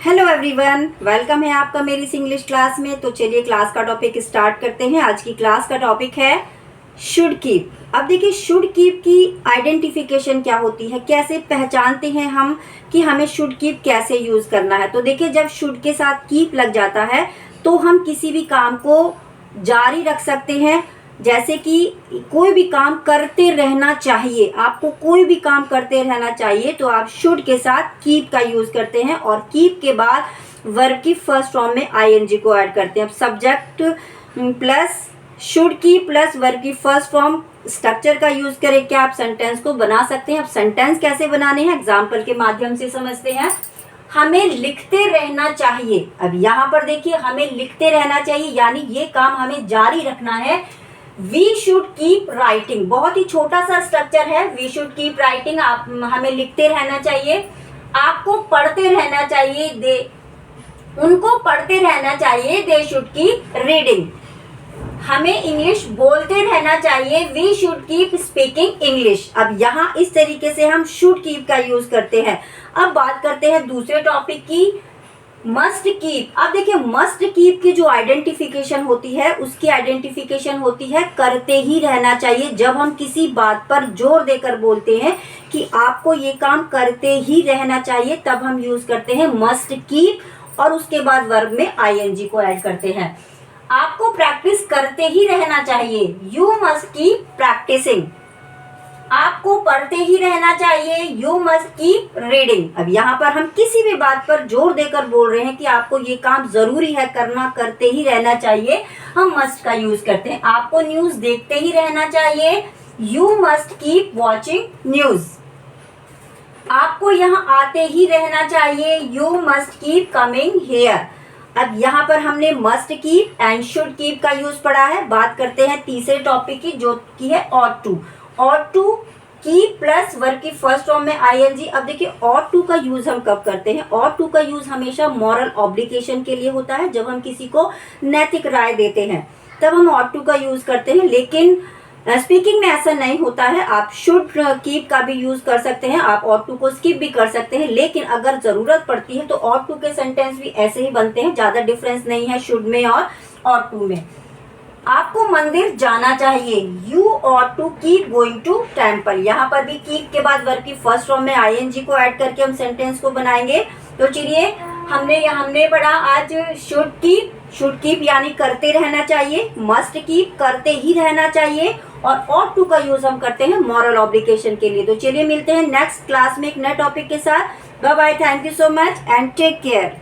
Hello everyone, welcome है आपका मेरी इस इंग्लिश क्लास में। तो चलिए क्लास का टॉपिक स्टार्ट करते हैं। आज की क्लास का टॉपिक है शुड कीप। अब देखिए शुड कीप की आइडेंटिफिकेशन क्या होती है, कैसे पहचानते हैं हम कि हमें शुड कीप कैसे यूज़ करना है। तो देखिए जब शुड के साथ कीप लग जाता है तो हम किसी भी काम को जारी रख सकते हैं। जैसे कि कोई भी काम करते रहना चाहिए, आपको कोई भी काम करते रहना चाहिए तो आप शुड के साथ कीप का यूज़ करते हैं और कीप के बाद वर्ब की फर्स्ट फॉर्म में आईएनजी को ऐड करते हैं। अब सब्जेक्ट प्लस शुड की प्लस वर्ब की फर्स्ट फॉर्म स्ट्रक्चर का यूज़ करके आप सेंटेंस को बना सकते हैं। अब सेंटेंस कैसे बनाने हैं एग्जाम्पल के माध्यम से समझते हैं। हमें लिखते रहना चाहिए। अब यहाँ पर देखिए हमें लिखते रहना चाहिए यानी ये काम हमें जारी रखना है। वी शुड कीप राइटिंग, बहुत ही छोटा सा स्ट्रक्चर है। वी शुड कीप राइटिंग, आप हमें लिखते रहना चाहिए। आपको पढ़ते रहना चाहिए, उनको पढ़ते रहना चाहिए। They should keep reading. हमें इंग्लिश बोलते रहना चाहिए। We should keep speaking English. अब यहाँ इस तरीके से हम शुड कीप का यूज करते हैं। अब बात करते हैं दूसरे टॉपिक की, मस्ट कीप। अब देखिए मस्ट कीप की जो आइडेंटिफिकेशन होती है उसकी आइडेंटिफिकेशन होती है करते ही रहना चाहिए। जब हम किसी बात पर जोर देकर बोलते हैं कि आपको ये काम करते ही रहना चाहिए तब हम यूज करते हैं मस्ट कीप और उसके बाद वर्ब में आईएनजी को ऐड करते हैं। आपको प्रैक्टिस करते ही रहना चाहिए। You must keep practicing. आपको पढ़ते ही रहना चाहिए। You must keep reading. अब यहाँ पर हम किसी भी बात पर जोर देकर बोल रहे हैं कि आपको ये काम जरूरी है करना, करते ही रहना चाहिए, हम मस्ट का यूज करते हैं। आपको न्यूज देखते ही रहना चाहिए। You must keep watching news. आपको यहाँ आते ही रहना चाहिए। You must keep coming here. अब यहाँ पर हमने must keep and should keep का यूज पढ़ा है। बात करते हैं तीसरे टॉपिक की जो की है ऑट टू। ऑट टू की प्लस वर्ब की फर्स्ट फॉर्म में आईएनजी। अब देखिए ऑट टू का यूज हम कब करते हैं। ऑट टू का यूज हमेशा मॉरल ऑब्लिगेशन के लिए होता है। जब हम किसी को नैतिक राय देते हैं तब हम ऑट टू का यूज करते हैं, लेकिन स्पीकिंग में ऐसा नहीं होता है। आप शुड कीप का भी यूज कर सकते हैं, आप ऑट टू को स्किप भी कर सकते हैं, लेकिन अगर जरूरत पड़ती है तो ऑट टू के सेंटेंस भी ऐसे ही बनते हैं। ज्यादा डिफरेंस नहीं है शुड में और ऑट टू में। आपको मंदिर जाना चाहिए। You ought to keep going to temple. यहाँ पर भी कीप के बाद वर्ब की फर्स्ट फॉर्म में आईएनजी को ऐड करके हम सेंटेंस को बनाएंगे। तो चलिए हमने पढ़ा आज शुड कीप यानी करते रहना चाहिए, मस्ट कीप करते ही रहना चाहिए और ऑट टू का यूज हम करते हैं मॉरल ऑब्लिगेशन के लिए। तो चलिए मिलते हैं नेक्स्ट क्लास में एक नए टॉपिक के साथ। Bye bye, thank you so much and take care.